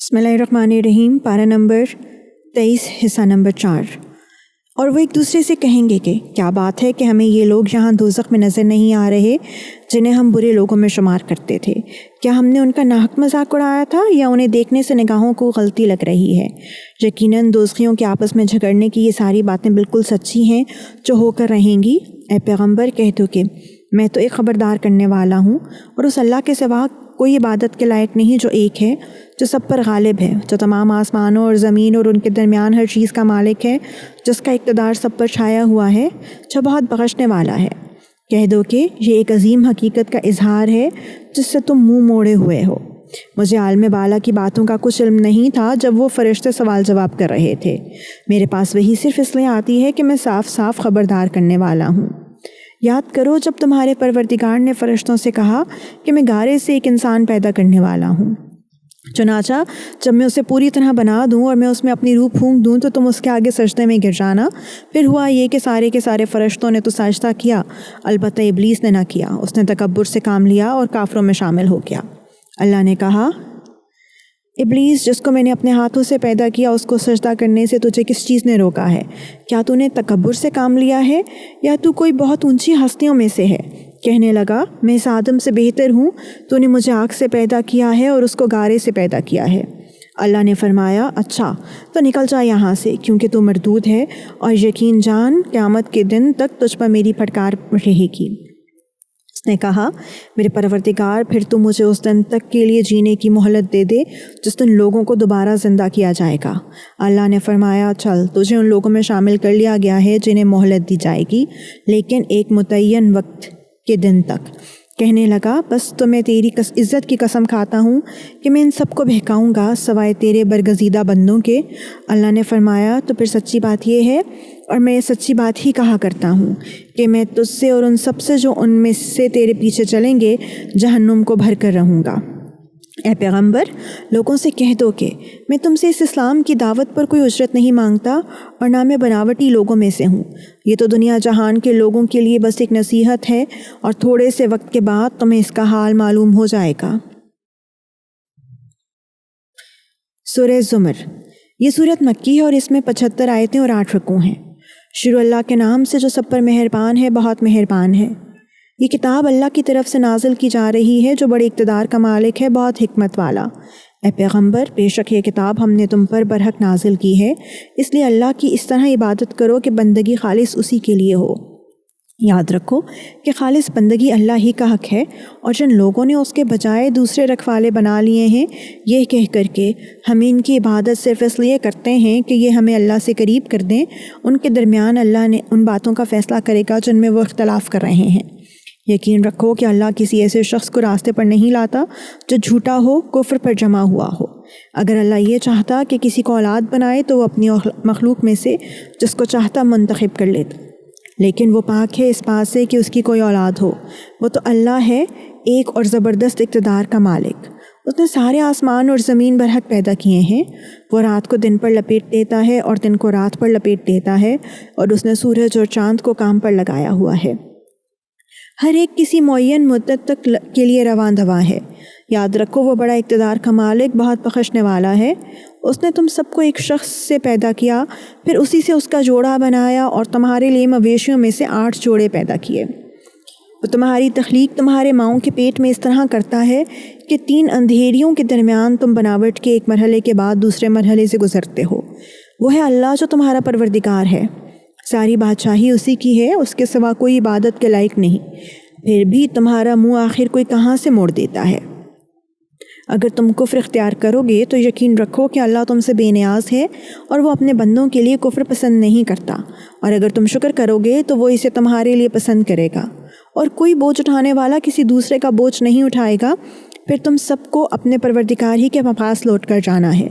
بسم اللہ الرحمن الرحیم، پارہ نمبر 23، حصہ نمبر 4۔ اور وہ ایک دوسرے سے کہیں گے کہ کیا بات ہے کہ ہمیں یہ لوگ یہاں دوزخ میں نظر نہیں آ رہے جنہیں ہم برے لوگوں میں شمار کرتے تھے؟ کیا ہم نے ان کا ناحق مذاق اڑایا تھا یا انہیں دیکھنے سے نگاہوں کو غلطی لگ رہی ہے؟ یقیناً دوزخیوں کے آپس میں جھگڑنے کی یہ ساری باتیں بالکل سچی ہیں جو ہو کر رہیں گی۔ اے پیغمبر، کہہ دو کہ میں تو ایک خبردار کرنے والا ہوں، اور اس اللہ کے سوا کوئی عبادت کے لائق نہیں جو ایک ہے، جو سب پر غالب ہے، جو تمام آسمانوں اور زمین اور ان کے درمیان ہر چیز کا مالک ہے، جس کا اقتدار سب پر چھایا ہوا ہے، جو بہت بخشنے والا ہے۔ کہہ دو کہ یہ ایک عظیم حقیقت کا اظہار ہے جس سے تم منہ موڑے ہوئے ہو۔ مجھے عالم بالا کی باتوں کا کچھ علم نہیں تھا جب وہ فرشتے سوال جواب کر رہے تھے۔ میرے پاس وہی صرف اس لیے آتی ہے کہ میں صاف صاف خبردار کرنے والا ہوں۔ یاد کرو جب تمہارے پروردگار نے فرشتوں سے کہا کہ میں گارے سے ایک انسان پیدا کرنے والا ہوں، چنانچہ جب میں اسے پوری طرح بنا دوں اور میں اس میں اپنی روح پھونک دوں تو تم اس کے آگے سجدے میں گر جانا۔ پھر ہوا یہ کہ سارے کے سارے فرشتوں نے تو سجدہ کیا، البتہ ابلیس نے نہ کیا۔ اس نے تکبر سے کام لیا اور کافروں میں شامل ہو گیا۔ اللہ نے کہا، ابلیس، جس کو میں نے اپنے ہاتھوں سے پیدا کیا، اس کو سجدہ کرنے سے تجھے کس چیز نے روکا ہے؟ کیا تو نے تکبر سے کام لیا ہے یا تو کوئی بہت اونچی ہستیوں میں سے ہے؟ کہنے لگا، میں اس آدم سے بہتر ہوں، تو نے مجھے آگ سے پیدا کیا ہے اور اس کو گارے سے پیدا کیا ہے۔ اللہ نے فرمایا، اچھا تو نکل جا یہاں سے، کیونکہ تو مردود ہے، اور یقین جان قیامت کے دن تک تجھ پر میری پھٹکار رہے گی۔ اس نے کہا، میرے پروردگار، پھر تو مجھے اس دن تک کے لیے جینے کی مہلت دے دے جس دن لوگوں کو دوبارہ زندہ کیا جائے گا۔ اللہ نے فرمایا، چل، تجھے ان لوگوں میں شامل کر لیا گیا ہے جنہیں مہلت دی جائے گی، لیکن ایک متعین وقت کے دن تک۔ کہنے لگا، بس تو میں تیری عزت کی قسم کھاتا ہوں کہ میں ان سب کو بہکاؤں گا سوائے تیرے برگزیدہ بندوں کے۔ اللہ نے فرمایا، تو پھر سچی بات یہ ہے، اور میں سچی بات ہی کہا کرتا ہوں، کہ میں تجھ سے اور ان سب سے جو ان میں سے تیرے پیچھے چلیں گے جہنم کو بھر کر رہوں گا۔ اے پیغمبر، لوگوں سے کہہ دو کہ میں تم سے اس اسلام کی دعوت پر کوئی اجرت نہیں مانگتا، اور نہ میں بناوٹی لوگوں میں سے ہوں۔ یہ تو دنیا جہان کے لوگوں کے لیے بس ایک نصیحت ہے، اور تھوڑے سے وقت کے بعد تمہیں اس کا حال معلوم ہو جائے گا۔ سورہ زمر، یہ سورت مکی ہے اور اس میں 75 آیتیں اور 8 رکوع ہیں۔ شروع اللہ کے نام سے جو سب پر مہربان ہے، بہت مہربان ہے۔ یہ کتاب اللہ کی طرف سے نازل کی جا رہی ہے جو بڑے اقتدار کا مالک ہے، بہت حکمت والا۔ اے پیغمبر، بے شک یہ کتاب ہم نے تم پر برحق نازل کی ہے، اس لیے اللہ کی اس طرح عبادت کرو کہ بندگی خالص اسی کے لیے ہو۔ یاد رکھو کہ خالص بندگی اللہ ہی کا حق ہے، اور جن لوگوں نے اس کے بجائے دوسرے رکھوالے بنا لیے ہیں، یہ کہہ کر کے ہم ان کی عبادت صرف اس لیے کرتے ہیں کہ یہ ہمیں اللہ سے قریب کر دیں، ان کے درمیان اللہ نے ان باتوں کا فیصلہ کرے گا جن میں وہ اختلاف کر رہے ہیں۔ یقین رکھو کہ اللہ کسی ایسے شخص کو راستے پر نہیں لاتا جو جھوٹا ہو، کفر پر جمع ہوا ہو۔ اگر اللہ یہ چاہتا کہ کسی کو اولاد بنائے تو وہ اپنی مخلوق میں سے جس کو چاہتا منتخب کر لیتا، لیکن وہ پاک ہے اس بات سے کہ اس کی کوئی اولاد ہو۔ وہ تو اللہ ہے، ایک اور زبردست اقتدار کا مالک۔ اس نے سارے آسمان اور زمین برحق پیدا کیے ہیں۔ وہ رات کو دن پر لپیٹ دیتا ہے اور دن کو رات پر لپیٹ دیتا ہے، اور اس نے سورج اور چاند کو کام پر لگایا ہوا ہے۔ ہر ایک کسی معین مدت تک کے لیے رواں دواں ہے۔ یاد رکھو وہ بڑا اقتدار کا مالک، بہت بخشنے والا ہے۔ اس نے تم سب کو ایک شخص سے پیدا کیا، پھر اسی سے اس کا جوڑا بنایا، اور تمہارے لیے مویشیوں میں سے 8 جوڑے پیدا کیے۔ وہ تمہاری تخلیق تمہارے ماؤں کے پیٹ میں اس طرح کرتا ہے کہ 3 اندھیریوں کے درمیان تم بناوٹ کے ایک مرحلے کے بعد دوسرے مرحلے سے گزرتے ہو۔ وہ ہے اللہ جو تمہارا پروردگار ہے، ساری بادشاہی اسی کی ہے، اس کے سوا کوئی عبادت کے لائق نہیں۔ پھر بھی تمہارا منہ آخر کوئی کہاں سے موڑ دیتا ہے؟ اگر تم کفر اختیار کرو گے تو یقین رکھو کہ اللہ تم سے بے نیاز ہے، اور وہ اپنے بندوں کے لیے کفر پسند نہیں کرتا، اور اگر تم شکر کرو گے تو وہ اسے تمہارے لیے پسند کرے گا۔ اور کوئی بوجھ اٹھانے والا کسی دوسرے کا بوجھ نہیں اٹھائے گا، پھر تم سب کو اپنے پروردگار ہی کے پاس لوٹ کر جانا ہے۔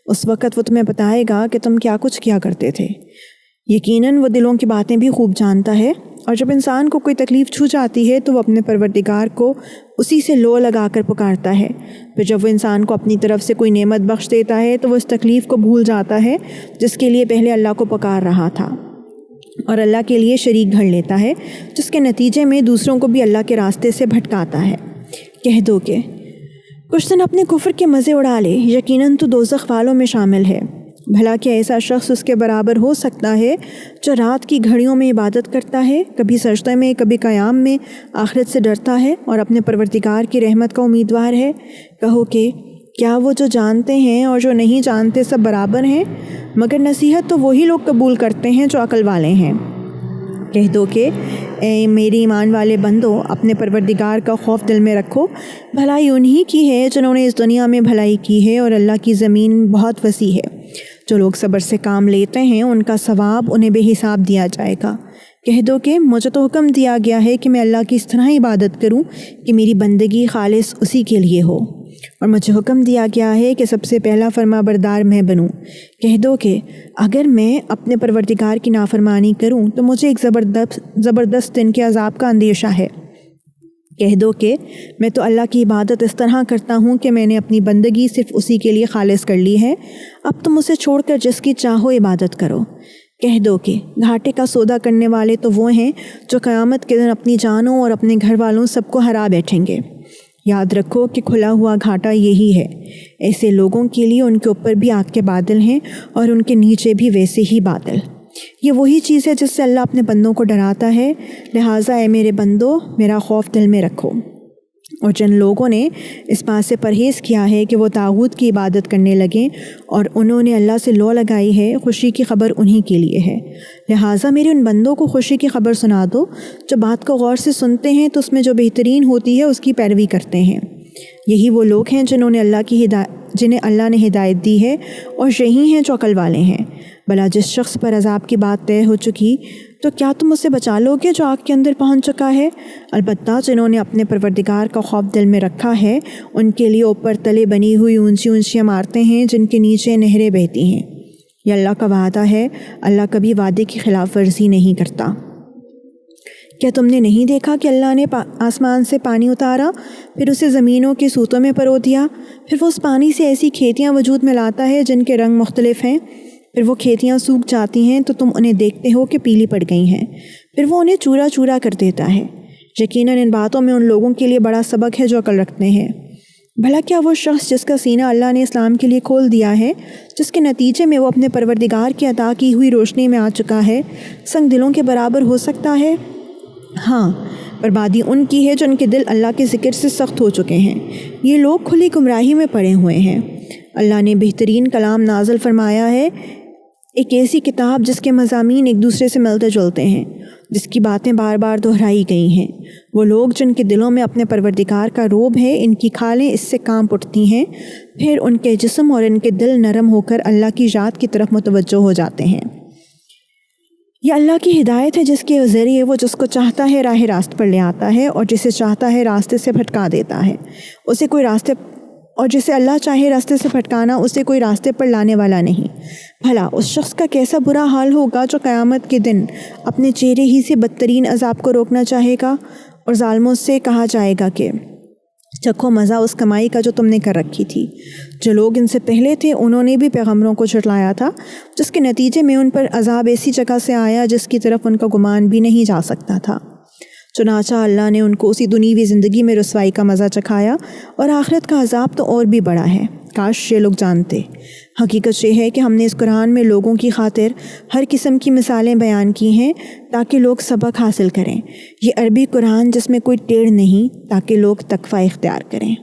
اس وقت وہ تمہیں بتائے گا کہ تم کیا کچھ کیا کرتے تھے۔ یقیناً وہ دلوں کی باتیں بھی خوب جانتا ہے، اور جب انسان کو کوئی تکلیف چھو جاتی ہے تو وہ اپنے پروردگار کو اسی سے لو لگا کر پکارتا ہے۔ پھر جب وہ انسان کو اپنی طرف سے کوئی نعمت بخش دیتا ہے تو وہ اس تکلیف کو بھول جاتا ہے جس کے لیے پہلے اللہ کو پکار رہا تھا، اور اللہ کے لیے شریک گھڑ لیتا ہے، جس کے نتیجے میں دوسروں کو بھی اللہ کے راستے سے بھٹکاتا ہے۔ کہہ دو کہ کچھ دن اپنے کفر کے مزے اڑا لے، یقیناً تو دوزخ والوں میں شامل ہے۔ بھلا کہ ایسا شخص اس کے برابر ہو سکتا ہے جو رات کی گھڑیوں میں عبادت کرتا ہے، کبھی سجدہ میں کبھی قیام میں، آخرت سے ڈرتا ہے اور اپنے پروردگار کی رحمت کا امیدوار ہے؟ کہو کہ کیا وہ جو جانتے ہیں اور جو نہیں جانتے سب برابر ہیں؟ مگر نصیحت تو وہی لوگ قبول کرتے ہیں جو عقل والے ہیں۔ کہہ دو کہ اے میری ایمان والے بندو، اپنے پروردگار کا خوف دل میں رکھو، بھلائی انہی کی ہے جنہوں نے اس دنیا میں بھلائی کی ہے، اور اللہ کی زمین بہت وسیع ہے۔ جو لوگ صبر سے کام لیتے ہیں ان کا ثواب انہیں بے حساب دیا جائے گا۔ کہہ دو کہ مجھے تو حکم دیا گیا ہے کہ میں اللہ کی اس طرح عبادت کروں کہ میری بندگی خالص اسی کے لیے ہو، اور مجھے حکم دیا گیا ہے کہ سب سے پہلا فرما بردار میں بنوں۔ کہہ دو کہ اگر میں اپنے پروردگار کی نافرمانی کروں تو مجھے ایک زبردست دن کے عذاب کا اندیشہ ہے۔ کہہ دو کہ میں تو اللہ کی عبادت اس طرح کرتا ہوں کہ میں نے اپنی بندگی صرف اسی کے لیے خالص کر لی ہے، اب تم اسے چھوڑ کر جس کی چاہو عبادت کرو۔ کہہ دو کہ گھاٹے کا سودا کرنے والے تو وہ ہیں جو قیامت کے دن اپنی جانوں اور اپنے گھر والوں سب کو ہرا بیٹھیں گے۔ یاد رکھو کہ کھلا ہوا گھاٹا یہی ہے، ایسے لوگوں کے لیے ان کے اوپر بھی آگ کے بادل ہیں اور ان کے نیچے بھی ویسے ہی بادل۔ یہ وہی چیز ہے جس سے اللہ اپنے بندوں کو ڈراتا ہے، لہٰذا اے میرے بندو میرا خوف دل میں رکھو۔ اور جن لوگوں نے اس بات سے پرہیز کیا ہے کہ وہ طاغوت کی عبادت کرنے لگیں اور انہوں نے اللہ سے لو لگائی ہے، خوشی کی خبر انہی کے لیے ہے۔ لہٰذا میرے ان بندوں کو خوشی کی خبر سنا دو جو بات کو غور سے سنتے ہیں تو اس میں جو بہترین ہوتی ہے اس کی پیروی کرتے ہیں۔ یہی وہ لوگ ہیں جنہیں اللہ نے ہدایت دی ہے، اور یہی ہیں جو عقل والے ہیں۔ بھلا جس شخص پر عذاب کی بات طے ہو چکی تو کیا تم اسے بچا لو گے جو آگ کے اندر پہنچ چکا ہے؟ البتہ جنہوں نے اپنے پروردگار کا خوف دل میں رکھا ہے ان کے لیے اوپر تلے بنی ہوئی اونچی اونچی عمارتیں ہیں جن کے نیچے نہریں بہتی ہیں۔ یہ اللہ کا وعدہ ہے، اللہ کبھی وعدے کی خلاف ورزی نہیں کرتا۔ کیا تم نے نہیں دیکھا کہ اللہ نے آسمان سے پانی اتارا، پھر اسے زمینوں کے سوتوں میں پرو دیا، پھر وہ اس پانی سے ایسی کھیتیاں وجود میں لاتا ہے جن کے رنگ مختلف ہیں، پھر وہ کھیتیاں سوکھ جاتی ہیں تو تم انہیں دیکھتے ہو کہ پیلی پڑ گئی ہیں، پھر وہ انہیں چورا چورا کر دیتا ہے۔ یقیناً ان باتوں میں ان لوگوں کے لیے بڑا سبق ہے جو عقل رکھتے ہیں۔ بھلا کیا وہ شخص جس کا سینہ اللہ نے اسلام کے لیے کھول دیا ہے، جس کے نتیجے میں وہ اپنے پروردگار کی عطا کی ہوئی روشنی میں آ چکا ہے، سنگ دلوں کے برابر ہو سکتا ہے؟ ہاں، بربادی ان کی ہے جو ان کے دل اللہ کے ذکر سے سخت ہو چکے ہیں، یہ لوگ کھلی گمراہی میں پڑے ہوئے ہیں۔ اللہ نے بہترین کلام نازل فرمایا ہے، ایک ایسی کتاب جس کے مضامین ایک دوسرے سے ملتے جلتے ہیں، جس کی باتیں بار بار دہرائی گئی ہیں۔ وہ لوگ جن کے دلوں میں اپنے پروردگار کا روب ہے، ان کی کھالیں اس سے کانپ اٹھتی ہیں، پھر ان کے جسم اور ان کے دل نرم ہو کر اللہ کی ذات کی طرف متوجہ ہو جاتے ہیں۔ یہ اللہ کی ہدایت ہے جس کے ذریعے وہ جس کو چاہتا ہے راہ راست پر لے آتا ہے، اور جسے چاہتا ہے راستے سے بھٹکا دیتا ہے۔ جسے اللہ چاہے راستے سے بھٹکانا، اسے کوئی راستے پر لانے والا نہیں۔ بھلا اس شخص کا کیسا برا حال ہوگا جو قیامت کے دن اپنے چہرے ہی سے بدترین عذاب کو روکنا چاہے گا، اور ظالموں سے کہا جائے گا کہ چکھو مزہ اس کمائی کا جو تم نے کر رکھی تھی۔ جو لوگ ان سے پہلے تھے انہوں نے بھی پیغمبروں کو جھٹلایا تھا، جس کے نتیجے میں ان پر عذاب ایسی جگہ سے آیا جس کی طرف ان کا گمان بھی نہیں جا سکتا تھا۔ چنانچہ اللہ نے ان کو اسی دنیوی زندگی میں رسوائی کا مزہ چکھایا، اور آخرت کا عذاب تو اور بھی بڑا ہے۔ کاش یہ لوگ جانتے۔ حقیقت یہ ہے کہ ہم نے اس قرآن میں لوگوں کی خاطر ہر قسم کی مثالیں بیان کی ہیں تاکہ لوگ سبق حاصل کریں۔ یہ عربی قرآن جس میں کوئی ٹیڑھ نہیں، تاکہ لوگ تقویٰ اختیار کریں۔